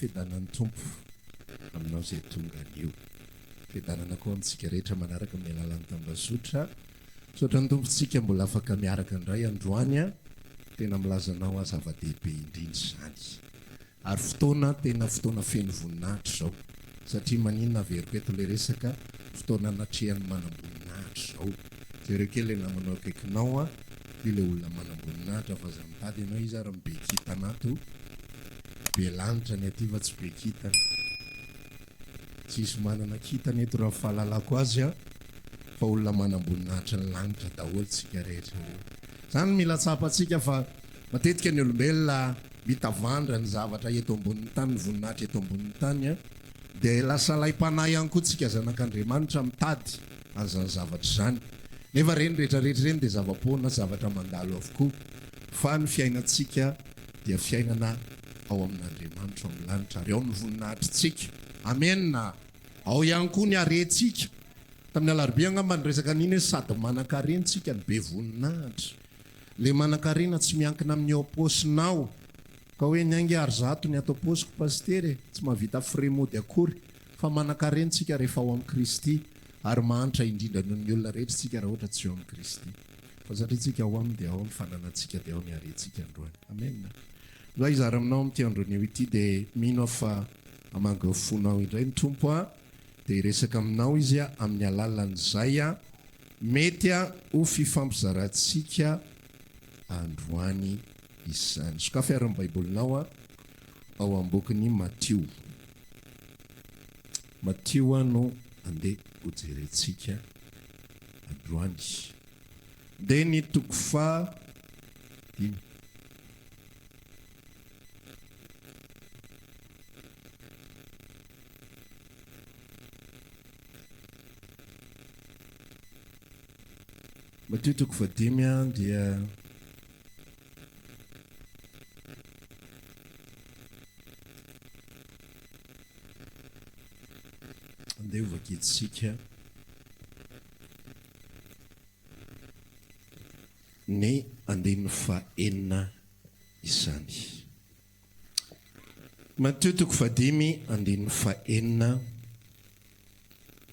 fidanan'ny tompo aminao zay tonga anio. Fidanana koa amintsika rehetra manaraka amin'ny alalan'ny tambazotra. Sotra ny tompontsika mbola afaka miaraka indray androany a. Tena milazanao a zava-dehibe indrindra izany. Ary tena fotoana feno voninahitra zao. Satria maninona averiko eto le resaka fotoana natrehan'ny manam-boninahitra zao. Jereo kely namanao akaikinao a. Ile olona manam-boninahitra fa za mitady ianao izy ary mibe kitana ato. Be lanitra ny aty fa tsy be kitana. Tsisy manana kitana eto raha fahalalako azy a. Fa olona manam-boninahitra ny lanitra daholo tsika rehetra. Zany mila tsapantsika fa matetika ny olombelona mitavandra ny zavatra eto ambonin'ny tany, ny voninahitra eto ambonin'ny tany a. Dia lasa laim-panahy ihany koa tsika zanak'Andriamanitra mitady an'izany zavatra izany. Nefa reny rehetrarehetra reny dia zava-poana, zavatra mandalo avokoa. Fa ny fiainantsika dia fiainana ao amin'Andriamanitra amin'ny lanitra ary ao ny voninahitrintsika. Amenna. Ao ihany koa ny harentsika. Tamin'ny alarobia angamba ny resaka an'iny hoe sady manan-karentsika ny be voninahitra. Le manan-karena tsy miankina amin'ny ao paosinao. Ka hoe ny angy ary zato ny atao paosiko pastery, tsy mahavita fremody akory. Fa manan-karentsika rehefa ao amin'ny Kristy. Ary mahantra indrindra noho ny olona rehetra tsika raha ohatra tsy eo amin'ny Kristy. Fa satria tsika ao aminy dia ao ny fananantsika dia ao ny harentsika androany. Amen. Zao izara aminao amin'ity andronio ity dia mino fa hamangafonao indray ny tompo a. Dia resaka aminao izy a amin'ny alalan'izay a mety a ho fifampizarantsika androany izany. Sokafy ary ny baibolinao a ao am-bokin'ny Matio. Matio a no andeha ho jerentsika androany. Dia ny toko fahadimy. Matio toko fahadimy a dia andeha ho vakitsika ny andininy fahaenina izany. Matio toko fahadimy andininy fahaenina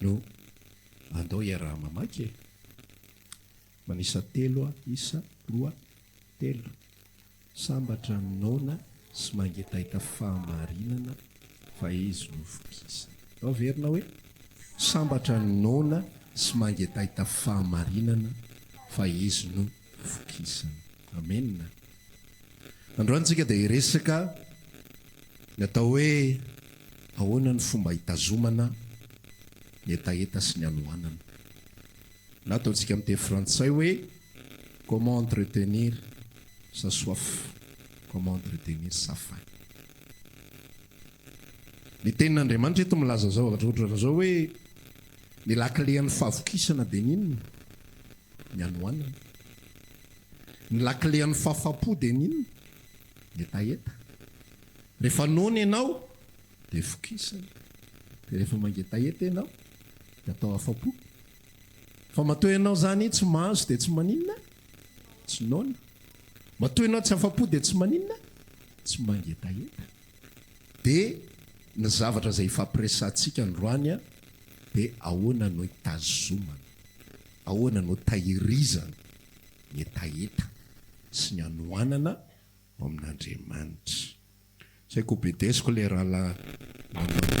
no andao iaraha mamaky. Manisa telo a, isa, roa, telo. Sambatra nona sy mangetahita fahamarinana fa izy no fokisana. Ao verina hoe sambatra nona sy mangetahita fahamarinana fa izy no fokisana. Amen. Androantsika dia iresaka ny atao hoe ahoana ny fomba hitazomana ny hetaheta sy ny anohanana. Na ataontsika amin'ny teny frantsay hoe comment entretenir sa soif, comment entretenir sa faim. Ny tenin'Andriamanitra eto milaza zao ohatra zao hoe ny laklean'ny fahavokisana dia ninona? Ny anohanana. Ny laklean'ny fahafapo dia ninona? Ny hetaheta. Rehefa nona ianao dia fokisana. Dia rehefa mangetaheta ianao dia atao afapo. Fa matoa ianao zany tsy mahazo dia tsy maninona? Tsy nona. Matoa ianao tsy afapo dia tsy maninona? Tsy mangetaheta. Dia ny zavatra izay fampiresantsika androany a dia ahoana no hitazomana, ahoana no tahirizana ny hetaheta sy ny anohanana ao amin'Andriamanitra. Zay ko bedesiko le raha la manao ny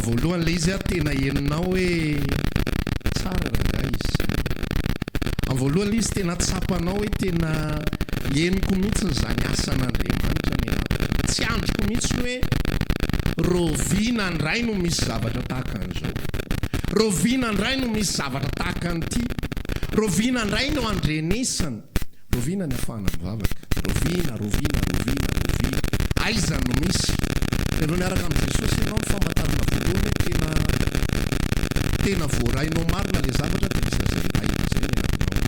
voalohany le izy a tena heninao hoe tsara raha izy. Amin'ny voalohany le izy tena tsapanao hoe tena heniko mihitsy zany asan'Andriamanitra ny tsy androko mihitsy hoe rovina ndray no misy zavatra tahaka an'izao, rovina ndray no misy zavatra tahaka an'ity, rovina ndray no andrenesana, rovina ny afahana mivavaka, rovina aiza no misy. Ianao niaraka amin'ny Jesosy ianao ny famantarana voalohany tena voarainao marina le zavatra dia misy zay ahita zay ny anatinao.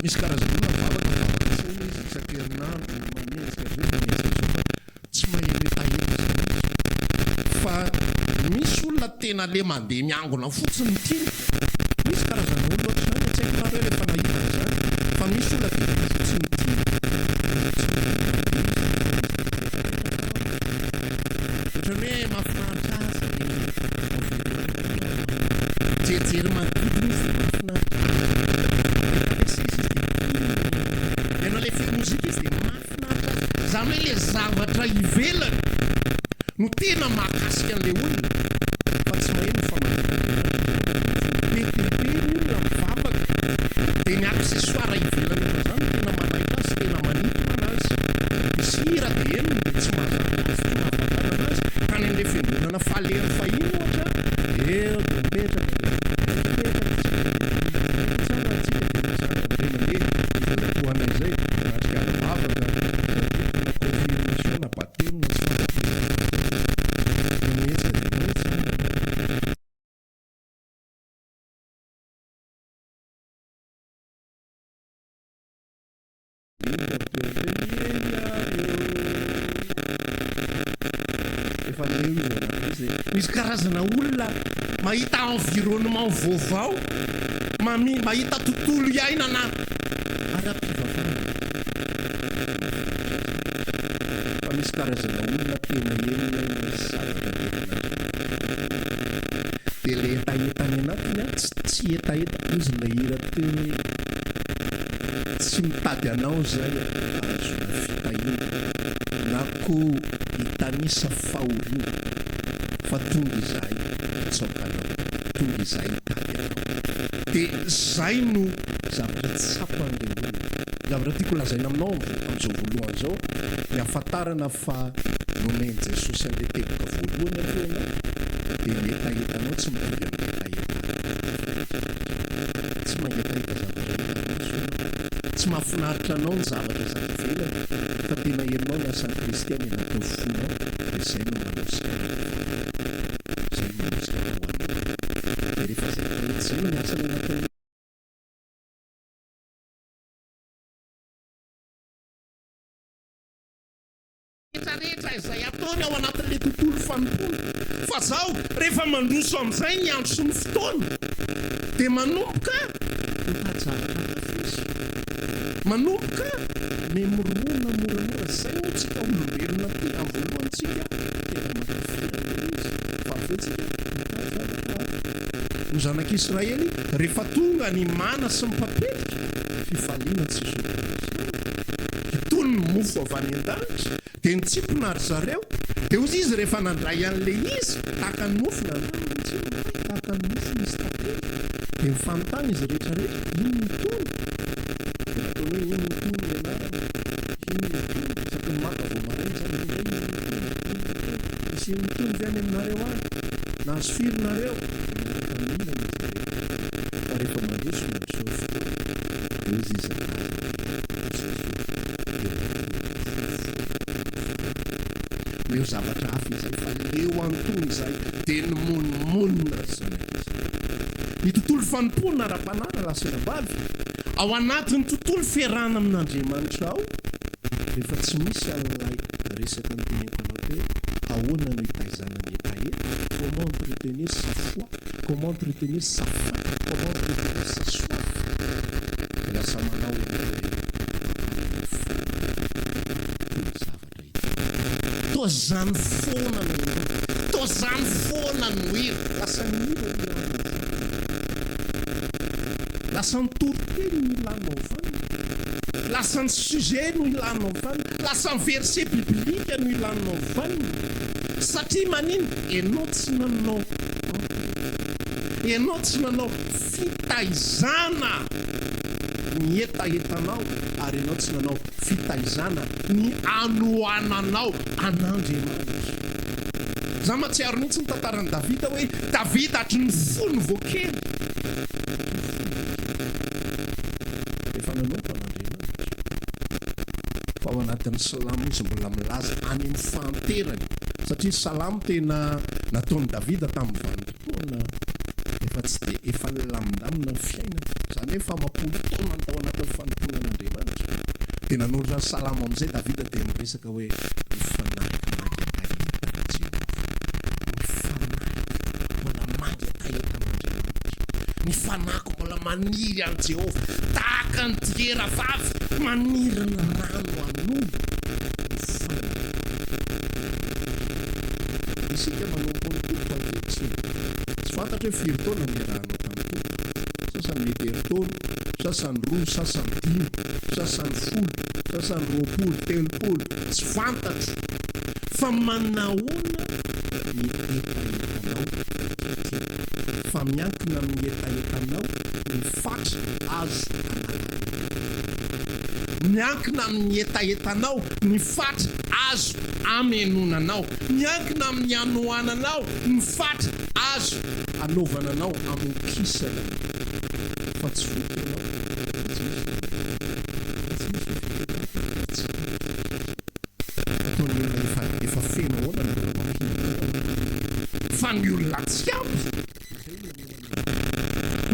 Misy karazan'olona mivavaka saina izy isan-kerinandro mametsika zao fa tsy mahay hetaheta zany, fa misy olona tena le mandeha miangona fotsiny tiany. Misy karazan'olona ohatr'izany tsy haiko nareo rehefa nahita zany, fa misy olona dia fotsiny tiany. Ohatrany hoe mahafinaritra azy jery manodidina izy mahafinaritra. Ianao le feo mozika izy dia mahafinaritra azy. Zany hoe le zavatra ivelany no tena mahakasika an'le olona, fa tsy maheno famantarana olona mivavaka dia ny aksesoara ivelany zany tena manaiky azy, tena manintona anazy. Isira dia enony dia tsy mahazaka azy, tsy mahafantarana azy. Tany an'le fiangonana falehany fahiny ohatra dia mipetraka misy karazana olona mahita environnement vaovao, mahita tontolo iainana ara-pivavahana. Fa misy karazana olona tena enina misy zavatra dia le hetaheta any anatiny tsy hetaheta izy la hira teo tsy mitady anao zay azona fitahina na koa hitanisa fahoriana, fa tonga izay tsaokanao, tonga izay hitady anao. Dia zay no zavatra tsapan'le olona. Zavatra tiako lazaina aminao amin'izao voalohany zao, ny ahafantarana fa nomeny Jesosy an'le teboka voalohany alohanao dia ny hetahetanao tsy mitovy amin'ny hetaheta. Tsy mahetaheta zavatra hitanao, tsy mahafinaritra anao ny zavatra zany ivelany, fa tena herinao ny asan'ny kristiany anatao fonao, dia zay no manosika zay no manosika hoanao. Dia rehefa zay no miasana anatao rehetrarehetra izay ataony ao anatin'le tontolo fanompona. Fa zaho rehefa mandroso amin'izay ny andro sy ny fotoana dia manomboka mitady manomboka memorona moramora. Zay no tsika olombelona ty amin'ny voalohantsika tena mankafira izy fa avetsika ny zanak'Israely rehefa tonga ny mana sy ny papetrika fifaliana tsy hitony ny mofo avy any an-danitra dia nitsipona ry zareo. Dia ozy izy rehefa nandray an'le izy tahaka ny mofo tahaka ny mofo misy tapely dia mifanontany izy rehetrarehetra ino mitony dia ataony hoe ino mitony ny anarana, ino mitony saky ny maka vao marainy zany isy mitony ve any aminareo any na azo firinareo fa rehefa mandroso mandroso fotoana dia ozy izy leo zavatra hafa izay fa leo antony izay dia ny monimonina zany ny tontolo fanompona ara-panana lasanabavy ao anatin'ny tontolo fiarahana amin'Andriamanitra ao. Rehefa tsy misy an'ilay resaka ny teneniko anao teo, ahoana no hitaizana ny hetaheta, comment entretenir sa foi, comment entretenir sa faim, comment entretenir sa soif. Dia lasa manao toa zany foana no toa zany foana no hira lasa mira lasa ny toriteny no ilanao vany, lasa ny sujet no ilanao vany, lasa ny verset biblika no ilanao vany. Satria manino enao tsy nanao fitaizana ny hetahetanao, ary enao tsy nanao fitaizana ny anohananao an'Andriamanitra. za matsiaro mihitsy ny tantarany davida hoe davida hatry ny fony voakely efa nanompo an'andriamanitra fa ao anatin'ny salamo izy mbola milaza any amin'ny fahanterany satria salamo tena nataony davida tamin'ny vanim-potoana efa tsy dia efa lamindamina fiainana zany hoe fa mapolo-taona ny tao anatin'ny fanomponan'andriamanitra dia nanondra ny salamo amin'izay davida dia miresaka hoe mifanahiko ny fanako mbola maniry an' Jehova tahaka ny tigera vavy manirana rano an'olo isika manompo ny tompo ankehitriny tsy fantatra hoe firy taona miarahanao tamin'ny tompo sasany mety herintaona sasany roa sasany dimy sasany folo sasany roapolo telopolo tsy fantatro fa manahoana ny etaetanao fa miankina amin'ny etaetanao ny fatra azo miankina amin'ny etaetanao ny fatra azo amenonanao miankina amin'ny anohananao ny fatra azo anaovananao amin'ny kisana fa tsy fotenao efa feno hoana fa ny olona tsy ampy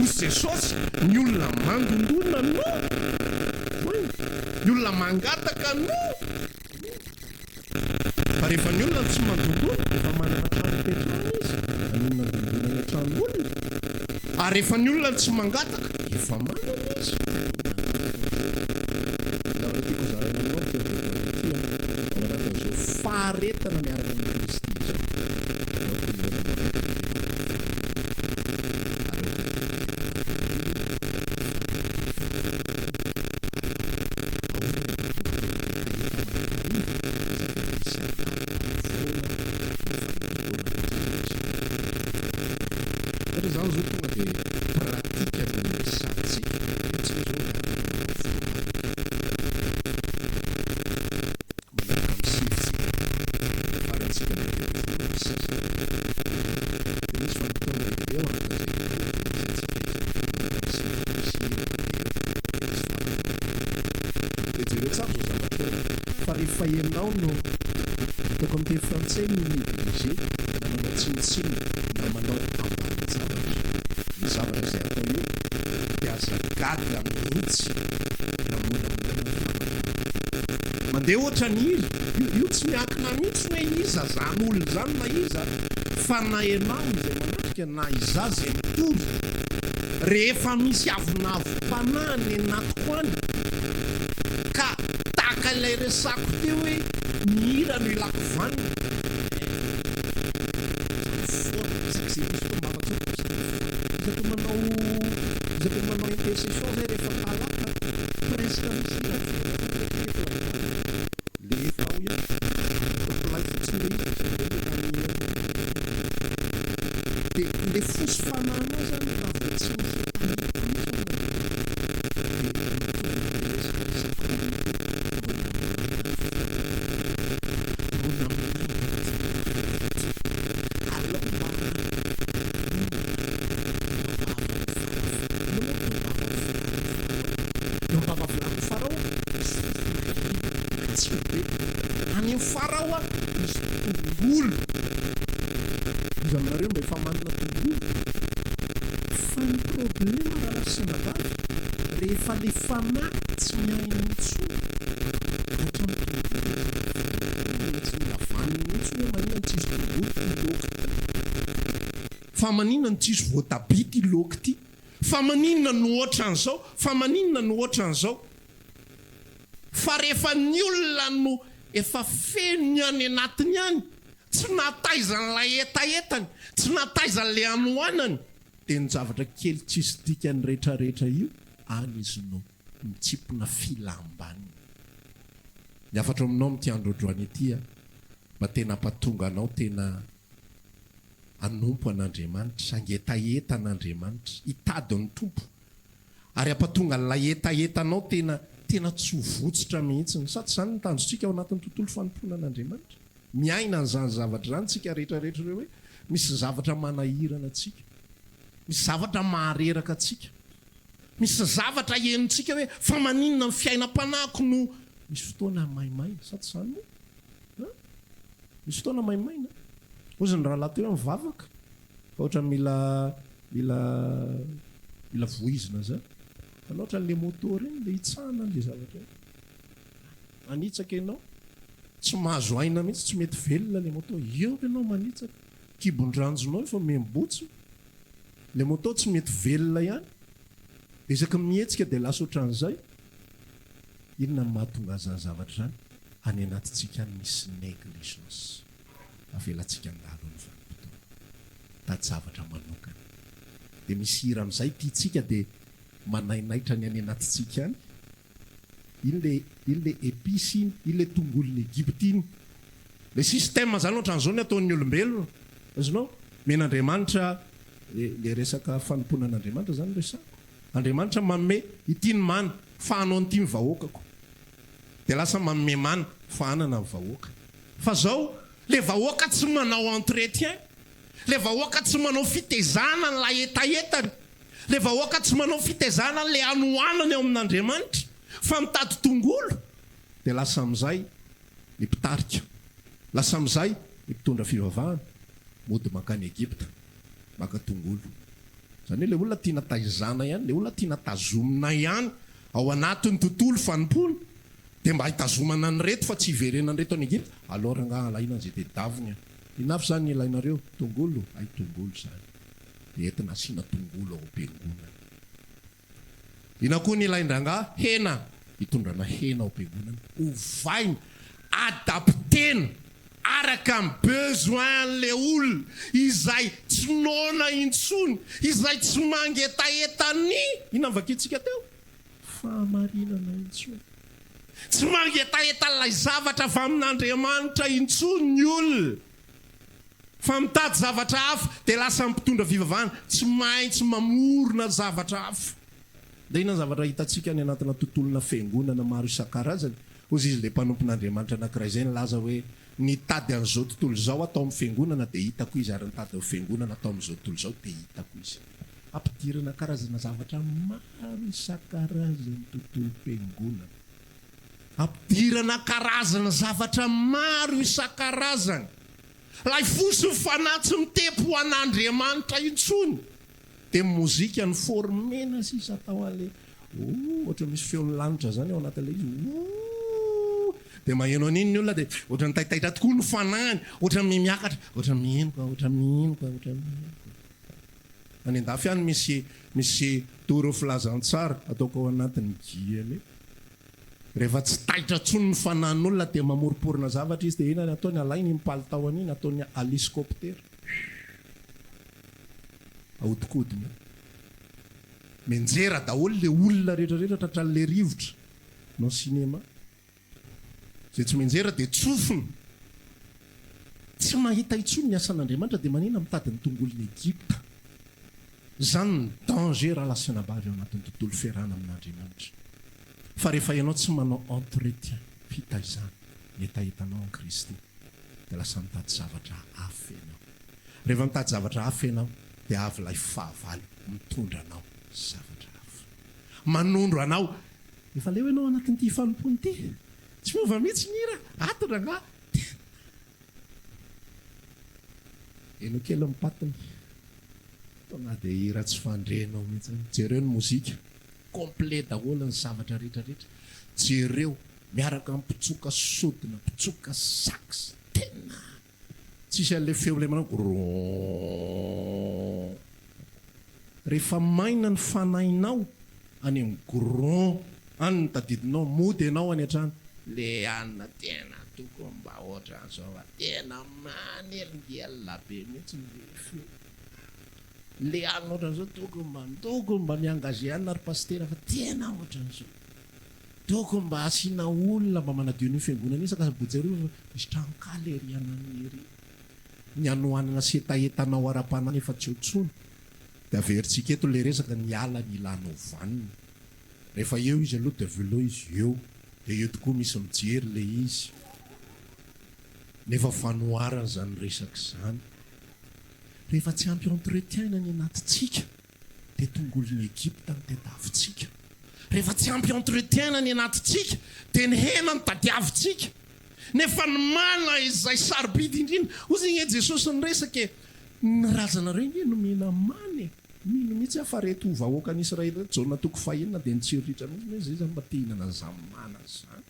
osy jesosy ny olona mangondona no ny olona mangataka no fa rehefa ny olona tsy mangondona efa manana trano petrana izy anolona ngondonana tranon'olona ary rehefa ny olona tsy mangataka efa manana izy faharetana miaraka amin'ny Kristy zao zany zao tonga dia pratika ny mesatsika fa rehefa ianao no toko amin'ny teny frantsay no néglige na manao tsinitsiny na manao ambanin-javatra ny zavatra izay atao io mpiasa gaga mihitsy namona mandeha ohatra ny izy io tsy miankina mihitsy hoe iza zany olona zany na iza fa na ianao izay manatrika na iza zay mitory rehefa misy avonavo-panahany anatiko any ka taka ilay resako teo hoe mihira no ilako vanina izako manao intercession zay rehefa palaka presque misy lefa ao ia topolay fotsiny dia le fosy fanahana zany raha tsy any farao a misy tongolo izy aminareo mba efa manana tongolo fa ny problema raha lasina vavy rehefa le fanahy tsy miainy mitsony tsy milavaniny mitsy hoe manina ny tsisy tongolo ty loka fa maninona ny tsisy voatabia ty loka ty fa maninona no ohatran'izao fa maninona no ohatran'izao fa rehefa ny olona no efa feno any anatiny any tsy nataizan'ilay etaetany tsy nataizan'lay anohanany dia ny zavatra kely tsisy dikany rehetrarehetra io any izy no mitsipona filambany ny afatra aminao mity androandroany itya mba tena ampatonga anao tena anompo an'Andriamanitra sangy etaeta an'Andriamanitra hitady ny tompo ary ampatonga n'ilay etaetanao tena tsy ho votsitra mihitsiny sady zany ny tanjotsika ao anatin'ny tontolo fanompoana an'Andriamanitra miaina n'zany zavatra zany tsika rehetrarehetra reo hoe misy zavatra manahirana atsika, misy zavatra mahareraka atsika, misy zavatra enontsika hoe fa maninona ny fiainam-panahiko no misy fotoana maimaina sa tsy zany moa misy fotoana maimaina ozany raha laha teo mivavaka fa ohatra mila voizina zany fa ohatra n'le moto reny le hitsahana n'le zavatra manitsaka ianao tsy mahazo aina mihitsy tsy mety velona le moto eo ianao manitsaka kibondranjonao fa membotso le moto tsy mety velona ihany ezaka mihetsika dia lasa ohatran'izay inona ny mahatonga azany zavatra zany any anatintsika ny misy négligence avelantsika andalo ny vanim-potoana tady zavatra manokana dia misy hira amin'izay tiatsika dia manainaitra ny any anatintsika any iny le épice iny iny le tongolon'ny Egypte iny le système zany ohatran'izao ny ataon'ny olombelona azonao men'Andriamanitra le resaka fanompona an'Andriamanitra zany resako Andriamanitra manome ity ny mana fahanao an'ity ny vahoakako dia lasa manome mana fahanana ny vahoaka fa zao le vahoaka tsy manao entretien, le vahoaka tsy manao fitezana ny la hetaheta, le vahoaka tsy manao fitezana le anohanany ao amin'Andriamanitra fa mitady tongolo dia lasa amin'izay ny mpitarika, lasa amin'izay ny mpitondra fivavahana mody makany Egypta maka tongolo zany hoe le olona tiana taizana ihany, le olona tiana tazomina ihany ao anatin'ny tontolo fanompona dia mba hitazomana ny reto fa tsy hiverena ny reto any Egypta alors ranga alaina zay tedaviny inafy zany ilainareo tongolo ay tongolo zany dia entina asiana tongolo ao am-piangonana. Ina koa ny ilain-dranga hena hitondrana hena ao am-piangonana ovaina adaptena araka ny besoin-le olona izay tsy nona intsony izay tsy mangetahentany ina vakitsika teo fahamarinana intsony tsy mangetaheta-lay zavatra fa amin'Andriamanitra intsony ny olona fa mitady zavatra hafa dia lasa mpitondra fivavahana tsy maintsy mamorona zavatra hafa. Dia ina zavatra hitantsika any anatina tontolona fiangonana maro isan-karazany ozy izy le mpanompon'Andriamanitra anankiray izay nilaza hoe nitady an'izao tontolo izao atao amin'ny fiangonana dia hitako izy ary nitady amin'ny fiangonana atao amin'izao tontolo izao dia hitako izy. Ampidirana karazana zavatra maro isan-karazany tontolo fiangonana, ampidirana karazana zavatra maro isan-karazany lay fosy fanatsy mitempo an'Andriamanitra intsony dia mozika ny formena sisa atao ale ohatra misy feon'ny lanitra zany ao anatin'ilay izy dia maheno an'iny ny olona dia ohatra ny taitaitra tokoa ny fanahany ohatra miakatra ohatra mihenoka ohatra mihenoka ohatra mihenoka any andafy any misy toro filazantsara ataoko ao anatin'ny giany rehefa tsy taitra tsony ny fanahin'olona dia mamoriporina zavatra izy dia ina ataony alainy mipalitao an'iny ataony aliscoptera ahodikodina menjera daholo le olona rehetrarehetra tratran'le rivotra no sinema zay tsy menjera dia tsofina tsy mahita intsony ny asan'Andriamanitra dia manina mitady ny tongolon'ny Egypta zany ny danger raha lasina bary ao anatin'ny tontolo fiarahana amin'Andriamanitra. Fa rehefa ianao tsy manao entretien fitaizana hetaheta-nao an Kristy dia lasa mitady zavatra hafa ianao. Rehefa mitady zavatra hafa ianao dia avy lay fahavalo mitondra anao zavatra hafa manondro anao efa leo ianao anatin'ity fanompony ity tsy miova mihitsy ny hira atona nga enao kely mipatiny tonga dia hira tsy fandrenao mihitsy jereo ny mozika complet daholo ny zavatra rehetrarehetra jereo miaraka mpitsoka sodina mpitsoka sax tena tsisy an'le feo le manao gron rehefa maina ny fanahinao any amin'ny gron any ny tadidinao mody ianao any an-trano le anina tena toko mba ohatran'izao tena manelingela be mihitsy le feo le anina ohatran'izao toko mba miangaze anina ary pastera fa tena ohatran'izao toko mba asiana olona mba manadio ny fiangonana iny sakasabojary misy trankala ery anany ery ny anohanana sy hetaheta-nao ara-panana efa tsy otsony dia averintsika eto le resaka ny ala ny ilanao vanina rehefa eo izy aloha dia velao izy eo dia eo tokoa misy mijery le izy nefa fanoarana zany resaka zany rehefa tsy ampy entretien ny anatintsika dia tongolon'ny Egypta ny tadiavintsika. Rehefa tsy ampy entretien ny anatintsika dia ny hena ny tadiavintsika. Nefa ny mana izay sarobidy indrindra ozy igny Jesosy ny resaka ny razanareo inge nomena many mino mihitsy fa reto vahoaka ny Israely reto jaona toko fahenina dia nitsiriritra mihitsy zay mba te-hinana zamana zany.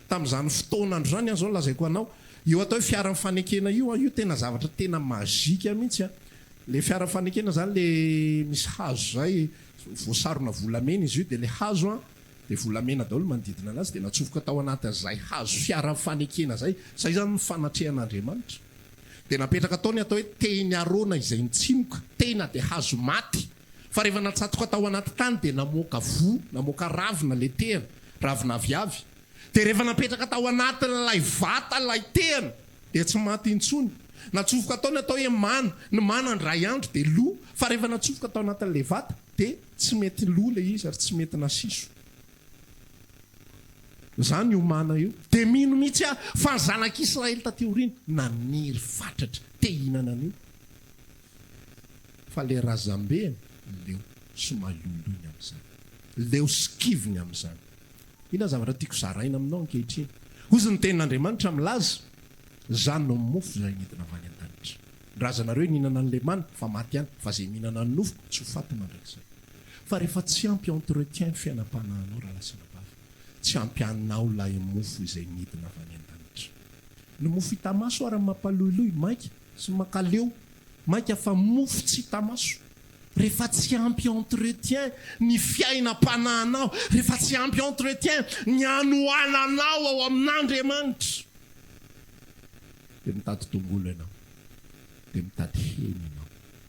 Tamin'izany fotoana andro zany zao lazaiko anao io atao hoe fiara fanekena io tena zavatra tena mazika mihitsy le fiara fanekena zany le misy hazo zay voasarona volamena izy io dia le hazo dia volamena daholo manodidina anazy dia natsofoka tao anatin'izay hazo fiara fanekena zay zany ny fanatrehan'Andriamanitra. Dia napetraka taony atao hoe teny arona izay nitsimoka tena dia hazo maty fa rehefa natsatoka tao anaty tany dia namoaka namoaka ravina le tehana ravina aviavy. Dia rehefa napetraka tao anatin'ilay vata ilay tehana dia tsy maty intsony. Natsofoka taony atao hoe ny mana ndray andro dia lo fa rehefa natsofoka tao anatin'ilay vata dia tsy mety lo le izy ary tsy mety nasiso. Zany io mana io dia mino mihitsy fa ny zanak'Israely tateoriny naniry fatratra te hinana an'io fa le razambeny leo somalolony amin'izany leo skivony amin'izany. Ina zavatra tiako zaraina aminao ankehitriny ozy ny tenin'Andriamanitra milaza zany no mofo zay nidina avy any an-danitra. Razanareo nihinana an'le mana fa maty ihany fa zay mihinana ny nofo tsy ho fatina ndraik'izay. Fa rehefa tsy ampy entretien fiainam-panahinao raha lasina tsy ampianao lay mofo izay nidina avy any an-danitra. Ny mofo hitamaso ary mampaloiloy maika sy makaleo maika fa mofo tsy hitamaso. Rehefa tsy ampy entretien ny fiainam-panahinao, rehefa tsy ampy entretien ny anohananao ao amin'Andriamanitra dia mitady tongolo ianao dia mitady hena ianao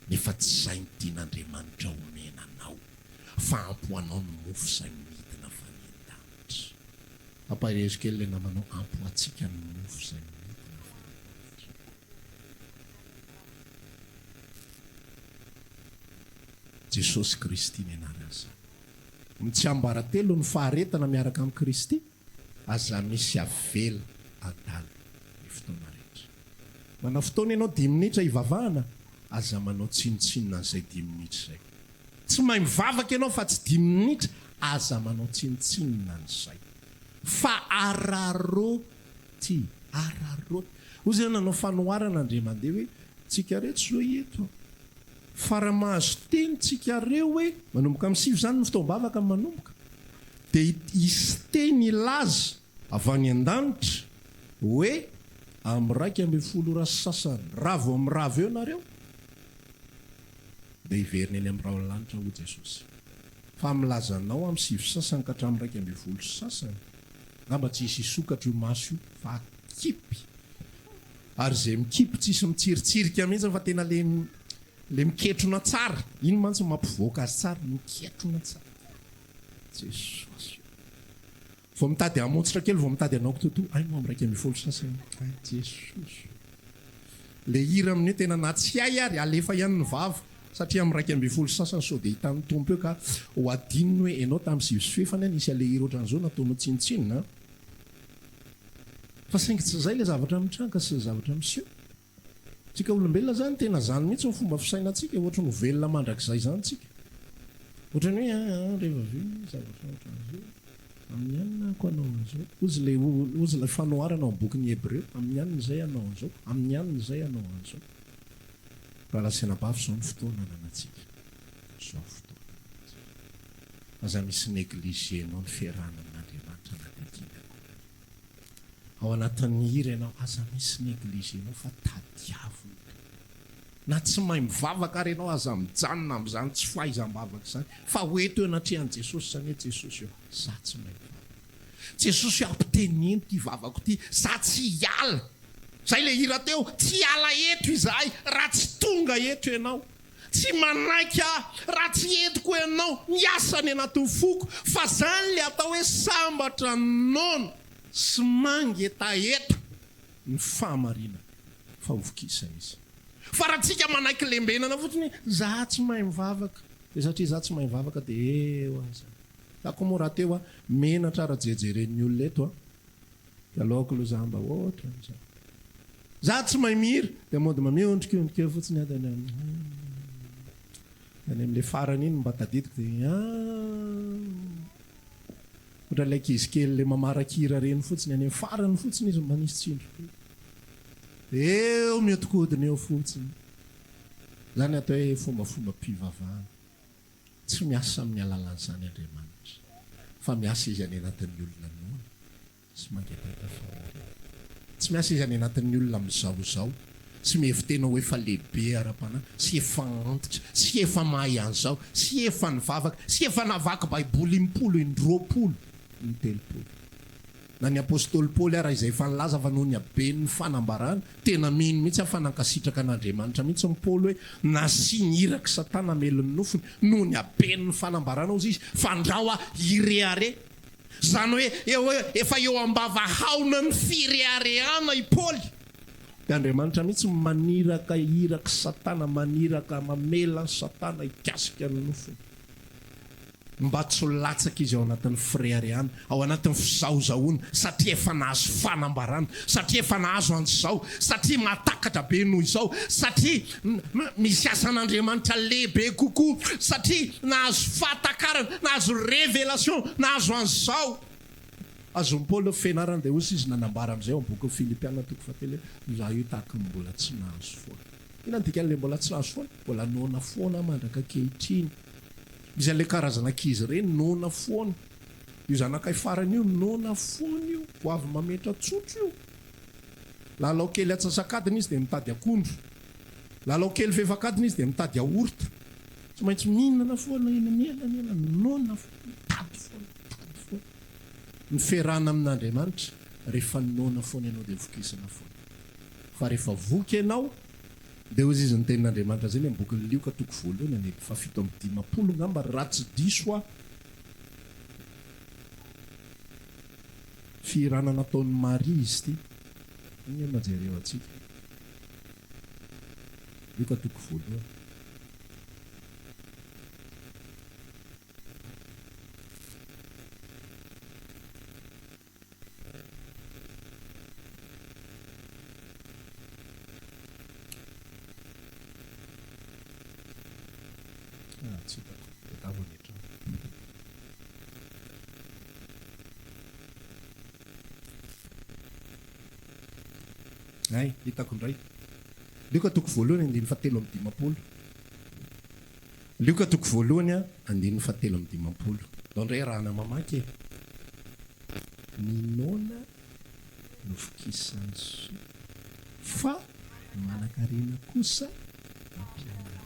nefa tsy izay ny tian'Andriamanitra omenanao fa ampoanao ny mofo izay midina avy any an-danitra. Ampahezo kely ilay namanao ampoantsika ny mofo izay midina avy any an-danitra. Jesosy Kristy ny anarana. Tsy ambaratelo ny faharetana miaraka amin'ny Kristy aza misy avela adala ny fotoana rehetra. Manao fotoana ianao 10 minitra hivavahana aza manao tsinotsinona an'izay 10 minitra izay. Tsy mahay mivavaka ianao fa tsy 10 minitra aza manao tsinotsinona an'izay. Fa araroty. Ozy ianao nanao fanoharana indray mandeha hoe tsika reto zao eto fa raha mahazo teny tsika reo hoe manomboka amin'ny 7 zany ny fotoam-bavaka manomboka dia isy teny ilaza avy any an-danitra hoe amin'ny 12 ora sasany ravo amin'ny ravo eo nareo dia hiverina eny amin'ny raolanitra ho Jesosy. Fa milazanao amin'ny 7 sasany ka hatramin'ny 12 sasany ngamba tsy isy isokatra io maso io fa kipy ary izay mikipy tsy isy mitsiritsirika mihitsy fa tena le miketrona tsara. Ino mantsy mampivoaka azy tsara miketrona tsara. Jesosy vao mitady hamontsitra kely vao mitady anao kototo ay mo amin'ny 12 sasany Jesosy le hira amin'io tena na tsy hay ary alefa ihany ny vava satria amin'ny 12 sasany sao dia hitan'ny tompo eo ka ho adininy hoe ianao tamin'ny 7 fefany nisy ale hira ohatran'izao nataonao tsinotsinona fa saingy tsy izay le zavatra mitranga sy zavatra miseho. Tsika olombelona zany tena zany mihitsy ny fomba fisainantsika ohatra ny velona mandrakizay zany tsika ohatrany hoe rehefa ve zavatra ohatran'izao amin'ny anina ko anao an'izao ozy le fanoharana ao bokin'ny Hebreo amin'ny anina izay anao an'izao amin'ny anina izay anao an'izao. Raha lasenabavy zao ny fotoana nanantsika zao fotoana aza misy neglige anao ny fiarahana amin'Andriamanitra natekina ao anatin'ny hira ianao aza misy neglige anao fa tadiavina na tsy mahay mivavaka ary ianao aza mijanona amin'izany tsy fahaizam-bavaka izany fa hoeto eo anatrehan'i Jesosy zany hoe Jesosy eo za tsy mahay mivavaka Jesosy eo ampiteneno ty vavako ty za tsy hiala zay le hira teo tsy ala eto izahay raha tsy tonga eto ianao tsy manaiky raha tsy entiko ianao miasa ny anatin'ny foko fa zany le atao hoe sambatra nono sy mangy hetaheta ny fahamarina fa hovokisana izy. Fa raha tsika manaiky lembenana fotsiny za tsy mahay mivavaka dia satria za tsy mahay mivavaka dia eo aza tako moa raha teo menatra raha jejeren'ny olona eto dia aloako aloha za mba ohatra an'izany za tsy mahay mihira dia mody mameondrikondrika fotsiny any amin'ilay farany iny mba tadidiko dia ohatra ilay ankizy kely ilay mamarakira reny fotsiny any amin'ny farany fotsiny izy manisy tsindrika eo miodikodiny eo fotsiny zany atao hoe fombafomba mpivavahana tsy miasa amin'ny alalan'izany Andriamanitra fa miasa izy any anatin'ny olona noana sy mangetaheta fahalalana tsy miasa izy any anatin'ny olona mizaozao sy mihevitena hoe efa lehibe ara-panahy sy efa antitra sy efa mahay an'izao sy efa nivavaka sy efa navaky baiboly 10 ny 3 na ny apôstôly Paoly ara izay efa nilaza fa noho ny haben'ny fanambarana tena mino mihitsy afanakasitraka an'Andriamanitra mihitsy ny Paoly hoe nasiniraka satana melon'ny nofony noho ny haben'ny fanambarana ozy izy fandrao ireare zany hoe efa eo ambavahaona ny fireareana i Paoly dia Andriamanitra mihitsy maniraka iraka satana maniraka mamela ny satana ikasika ny nofony mba tsy ho latsaka izy ao anatin'ny fireareana ao anatin'ny fizaozaona satria efa nahazo fanambarana satria efa nahazo an'izao satria mahatakatra be noho izao satria misy asan'Andriamanitra lehibe kokoa satria nahazo fahatakarana nahazo révélation nahazo an'izao azony Paoly fianarana dia osy izy nanambara amin'izay ao boky Filipiana 4 za io tahaka mbola tsy nahazo foana ina ndikan'ilay mbola tsy nahazo foana mbola nona foana mandraka kehitriny izy an'ilay karazana ankizy ireny nona foana io zanakay farany io nona foana io ho avy mametra tsotro io lalao kely atsasakadiny izy dia mitady akondro lalao kely fefakadiny izy dia mitady aorita tsy maintsy mihinana foana ina miela nona foana mitady foana ny ferana amin'Andriamanitra rehefa nona foana ianao dia vokisana foana fa rehefa voky ianao dia ozy izy ny tenin'Andriamanitra zay ny bokin'ny Lioka 7:7 ngamba raha tsy diso firana nataon'ny Maria izy ty iny majereo atsika Lioka 7. Ay, hitako indray Lioka 7:7 Lioka 7:7 ndray raha namamaky ninona no fokisany soa fa manakarena kosa ampianarana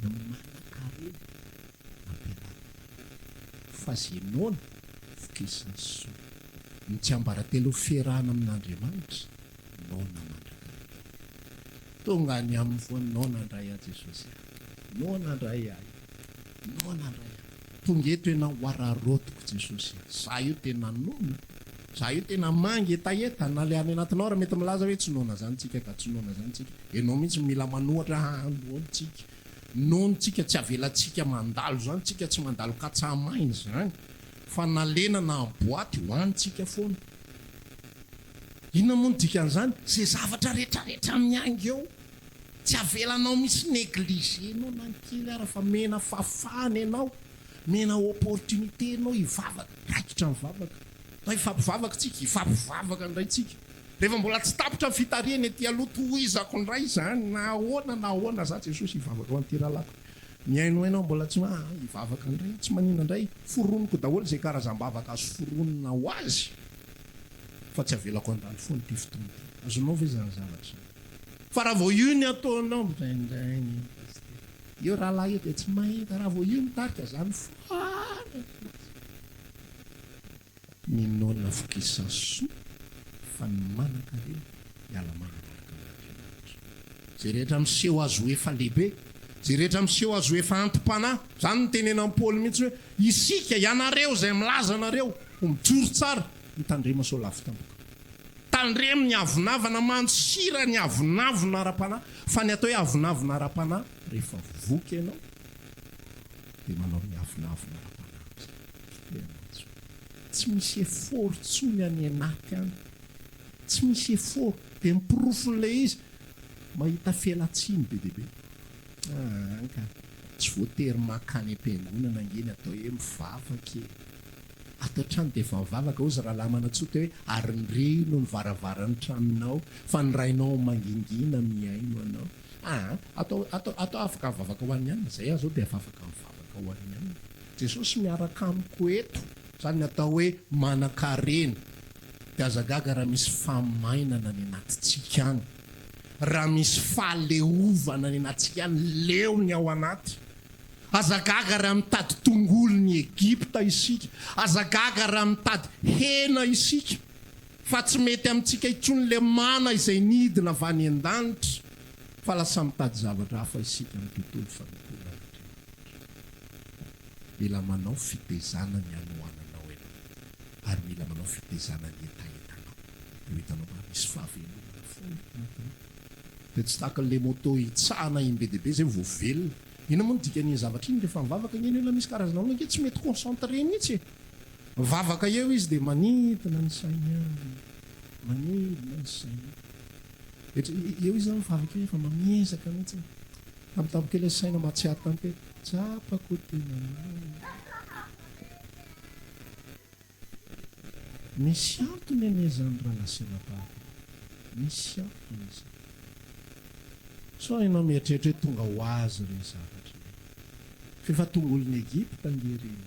na manakarena ampianarana fa zenona fokisany soa ny tsy ambaratelo ferahana amin'Andriamanitra nona mandrakarena tonga any amin'ny foany nona andray a Jesosy nona andray ahy nona andray ahy tonga eto ianao hoararotiko Jesosy za io tena nona za io tena mangy hetaheta na le any anatinao raha mety milaza hoe tsy nona zany tsika ka tsy nona zany tsika ianao mihitsy mila manohatra nontsika nontsika tsy avelantsika mandalo zany tsika tsy mandalo katsamainy zany fa nalena na boaty hoantsika foana inona moa ny dikan'izany zay zavatra rehetrarehetra miangy eo tsy avelanao misy neglize anao na nkely ara fa mena fafana ianao mena opportunité anao hivavaka raikitra mivavaka na hifampivavaka tsika hifampivavaka indray tsika rehefa mbola tsy tapitra ny fitariana ety aloha tohizako indray zany na ahoana za Jesosy hivavaka ho an'tyralako miaino ianao mbola tsy hivavaka indray tsy manina indray foroniko daholo zay karazam-bavaka azo foronina ho azy fa tsy avelako andany foana ty fotoana ty azonao ve zany zavatra fa raha vao io ny ataonao midraindray io rahalahy io dia tsy mahita raha vao io mitarika zany foana ninona fokisany soa fa ny manakarena hiala manakaraka amin'Andriamanitra zay rehetra miseho azo efa lehibe zay rehetra miseho azo efa antom-panahy zany ny tenenan'i Paoly mihitsy hoe isika ianareo zay milaza anareo ho mijoro tsara mitandrema sao lafo tampoka tandremo ny avonavana mansira ny avonavona ara-panahy fa ny atao hoe avonavona ara-panahy rehefa voky ianao dia manao ny avonavona ara-panahy tsy misy efortsony any anaty any tsy misy effort dia miprofon'ilay izy mahita felatsiny be deaibe ka tsy voatery makany am-piangonana angeny atao hoe mivavaka atao trano dia efa mivavaka ozy raha lahy manatsotra hoe ary nyreno ny varavarany tranonao fa ny rainao mangingina miaino anao atao afaka mivavaka ho an'ny anina zay zao dia efa afaka mivavaka ho an'ny anina jesosy miaraka amiko eto zany atao hoe manan-karena dia azagaga raha misy famainana ny anatintsika any raha misy fahaleovana ny anatintsika any leo ny ao anaty azagaga raha mitady tongolo ny Egipta isika azagaga raha mitady hena isika fa tsy mety amintsika intsony le mana izay nidina avy any an-danitra fa lasa mitady zavatra hafa isika amin'ny tontolo fanompoana mila manao fitezana ny anoananao ianao ary mila manao fitezana ny etaetanao io hitanao fa misy fahavelomana foana dia tsy takan'le moto hitsahana iny be deaibe zay voavelona ina moa ny dikany zavatra iny rehefa mivavaka ngeny ela misy karazana olona nke tsy mety concentré mihitsy mivavaka eo izy dia manidina ny sainy manidina ny sainy eo izy zany mivavaka eo efa mamiezaka mihitsy tampotampoka ela saina matsiary tampe tsapako tena misy antony anezany raha lasenabaka misy antony izy so ianao mieritreritra hoe tonga ho azy re zavatra fefa tongolon'ny Egipta ngereny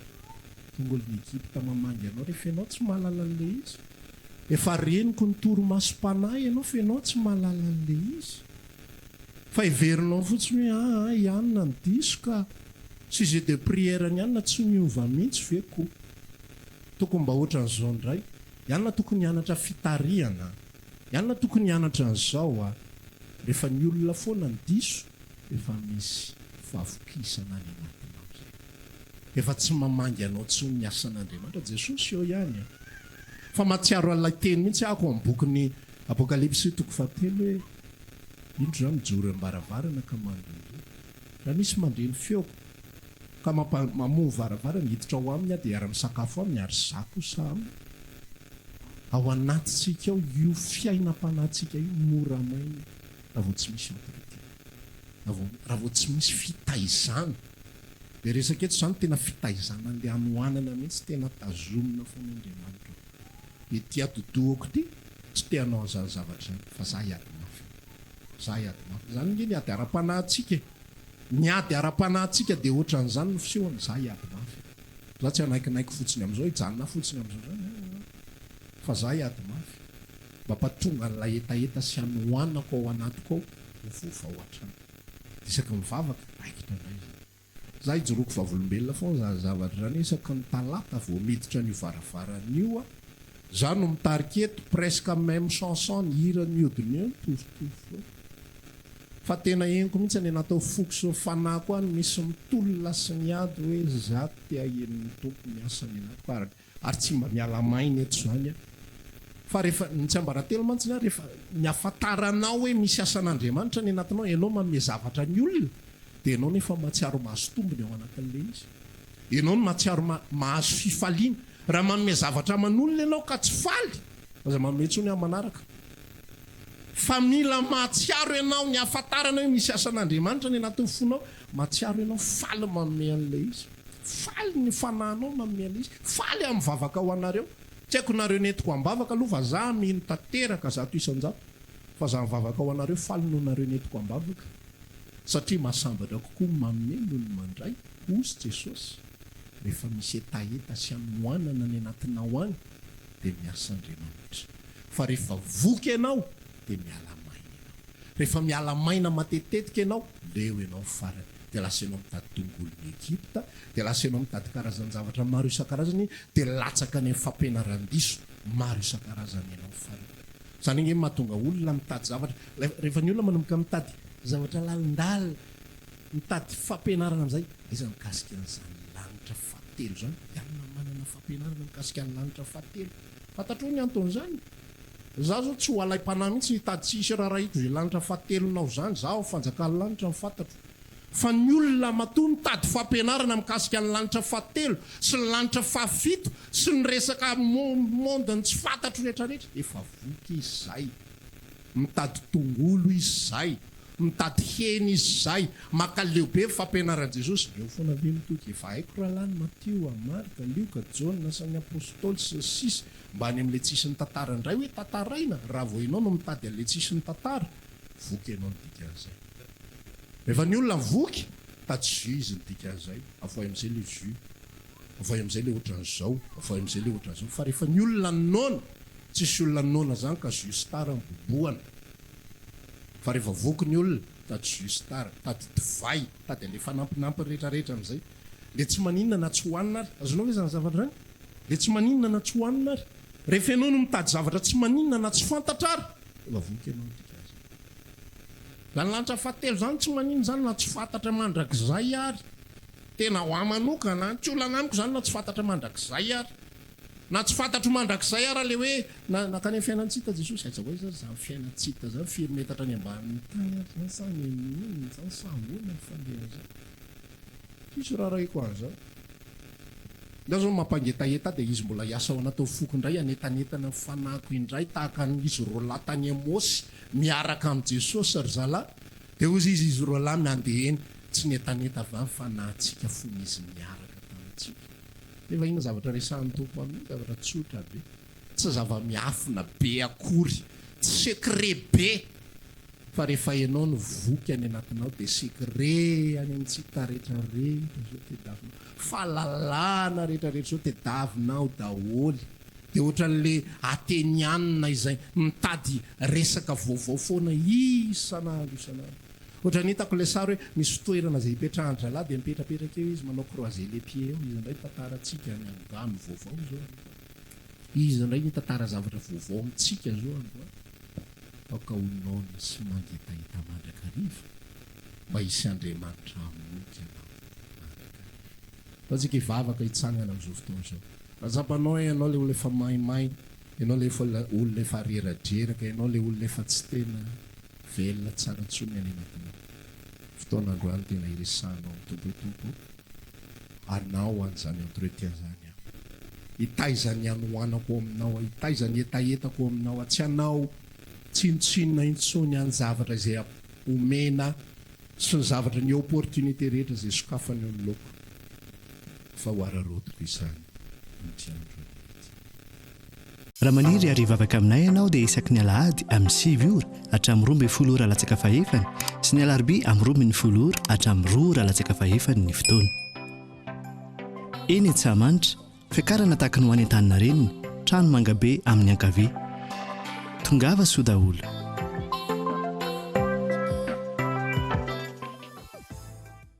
tongolon'ny Egipta mamangy anao rehefa ianao tsy mahalala an'le izy efa reniko ny toromasom-panahy ianao fa ianao tsy mahalala an'le izy fa iverinao fotsiny hoe ianona ny diso ka sujet de prière ny anona tsy miova mihitsy ve ko tokony mba ohatran'izao ndray ianona tokony hianatra fitariana ianona tokony hianatra an'izao rehefa ny olona foana ny diso efa misy fahavokisana any anatinao zay efa tsy mamangy anao tsy ny asan'Andriamanitra Jesosy eo ihany fa matsiaro alay teny mihitsy ako amin'ny bokin'ny Apokalipsy toko 7 hoe indro zany mijoro ambaravarana ka mandondo raha misy mandreny feoko ka mamono varavarana hiditra ao aminy dia ara-misakafo aminy ary zako sa aminy ao anatintsika ao io fiainam-panahintsika io mora maina raha vao tsy misy autorité raha vao tsy misy fitaizana dia resaka eto zany tena fitaizana an'le anoanana mihitsy tena tazomina foana Andriamanitra ety adodoako ty tsy teanao zany zavatra zany fa za hiady mafy zany nge niady ara-panahintsika niady ara-panahintsika dia ohatran'izany no fisehoana za hiady mafy za tsy anaikinaiky fotsiny amin'izao hijanona fotsiny amin'izao zany fa za hiady mafy mba mpatonga n'lay hetaheta sy anoanako ao anatiko ao fofa ohatrany isaky mivavaka aikitra ndray za hijoroako vavolombelona foana za zavatra zany isaky ny talata vao miditra n'io varavaran'io za no mitariketo presque même chanson ny hira ny odiny eo mitovitovy fa tena henoko mihitsy any natao fokso fanako any misy mitolona sy niady hoe za te ahen'ny tompo miasany anatiko ary tsy mba mialamainy eto zany fa rehefa tsy ambaratelo mantsy rehefa miafantaranao hoe misy asan'Andriamanitra ny anatinao ianao manome zavatra ny olona dia ianao nefa mahatsiaro mahazo tombony ao anatin'le izy ianao no mahatsiaro mahazo fifaliana raha manome zavatra aman'olona ianao ka tsy faly aza manome tsony amin'ny manaraka fa mila mahatsiaro ianao ny afantarana hoe misy asan'Andriamanitra ny anatin'ny fonao mahatsiaro ianao faly manome an'le izy faly ny fanahinao manome an'le izy faly amin'ny vavaka ho anareo tsy haiko nareo netiko ambavaka aloha fa za mino tanteraka zato isan-jato fa za mivavaka ho anareo faly no nareo netiko ambavaka satria mahasambatra kokoa manome noho ny mandray ozy Jesosy rehefa misy hetaheta sy anoanana ny anatinao any dia miasa Andriamanitra fa rehefa voky ianao dia miala maina ianao rehefa miala maina matetitetika ianao leo ianao farany dia lasa ianao mitady tongolon'ny Egipta dia lasa ianao mitady karazan-javatra maro isan-karazany dia latsaka ny fampianaran-diso maro isan-karazany ianao farany zany nge mahatonga olona mitady zavatra rehefa ny olona manomboka mitady zavatra lalindala mitady fampianarana amin'izay iza mikasika an'izany lanitra fahatelo zany ianona manana fampianarana mikasika ny lanitra fahatelo fantatro ny anton'izany za zao tsy ho alay-panahy mihitsy nitady tsisy raha rahiko zay lanitra fahatelonao zany za ho fanjakany lanitra ny fantatro fa ny olona matoa mitady fampianarana mikasika ny lanitra fahatelo sy ny lanitra fahafito sy ny resaka mondany tsy fantatro rehetrarehetra efa voky izy zay, mitady tongolo izy zay, mitady hena izy zay, makaleo be fampianaran' Jesosy. Eo foana be mitoky efa haiko raha lany Matio, Marka, Lioka, Jaona sy ny apôstôly sy ny sisa mba any amin'le tsisy ny tantara indray hoe tantaraina raha vao ianao no mitady an'le tsisy ny tantara voky ianao ny dikan'izay. Rehefa ny olona voky tady jus izy ny dikan'izay, avoay amin'izay le jus, avoay amin'izay le ohatran'izao, avoay amin'izay le ohatran'izao. Fa rehefa ny olona nona tsisy olona nona zany ka jus tara miboboana. Fa rehefa voky ny olona tady jus tara, tady divay, tady le fanampinampy rehetrarehetra amin'izay. Le tsy maninona na tsy hohanina ary. Azonao hoe zany zavatra any? Le tsy maninona na tsy hohanina ary. Rehefa ianao no mitady zavatra tsy maninona na tsy fantatra ary, efa voky ianao ny dikan'izay. Zany lanitra fahatelo zany tsy maninona zany na tsy fantatra mandrakizay ary. Tena ho amanokana tsy olana amiko zany na tsy fantatra mandrakizay ary. Na tsy fantatro mandrakizay ary le hoe nakany amin'ny fiainantsika Jesosy aiza hoe zany fiainantsika zany fimetatra any ambanin'ny tany zany sany zany sahoana fandeha zany. Tsisy raha raiko an'izany. Da zao mampangetaheta dia izy mbola hiasa ao anaty foko indray anetanetana fanahiko indray tahaka izy roa lahy tany Amosy miaraka amin'ny Jesosy ry zalahy. Dia hozy izy roa lahy mandeha eny tsy netaneta va fanahintsika fony izy miaraka tamintsika. Efa ina zavatra resahan'ny tompo amin'ny zavatra tsotra be, tsy zava-miafina be akory, tsy secret be. Fa rehefa ianao no voky any anatinao dia secret any amintsika rehetrarehetra zao tediavinao, fahalalana rehetrarehetra zao tediavinao daholo. Dia ohatran'le atenianina izay mitady resaka vaovao foana isan'andro isan'andro. Ohatran'ny hitako le sary hoe misy toerana izay hipetrahany zalahy dia mipetrapetraka eo izy manao croiser les pieds eo. Izy indray tantarantsika ny angano vaovao zao. Izy indray ny tantara zavatra vaovao amintsika zao andro. Aoka honona sy mangetaheta mandrakariva mba hisy Andriamanitra hamoky anao mandrakariva. Fa tsika hivavaka hitsangana amin'izao fotoana izao. Razapanao ianao le olona efa maimay, ianao le olona efa reradraraka, ianao le olona efa tsy tena velona tsara intsony any anatinao. Fotoana androany tena iresahanao tompotompo anao an'izany entretien zany aho. Hitaizany anohanako aminao, hitaizany etaetako aminao, tsy anao tsinotsinona intsony any zavatra izay omena sy ny zavatra ny opportunité rehetra izay sokafany eo ny loko. Fa ho ararotiko izany nytiandro. Raha maniry arivavaka aminay ianao dia isaky ny alahady amin'ny 7 ora hatramin'ny 12 ora latsaka fahefany sy ny alarobia amin'ny 12 ora hatramin'ny 2 ora latsaka fahefany ny fotoana. Eny Antsahamanitra, fiakarana tahaka ny ho any an-tany na reniny, trano mangabe amin'ny ankavia. Tongava soa daholo.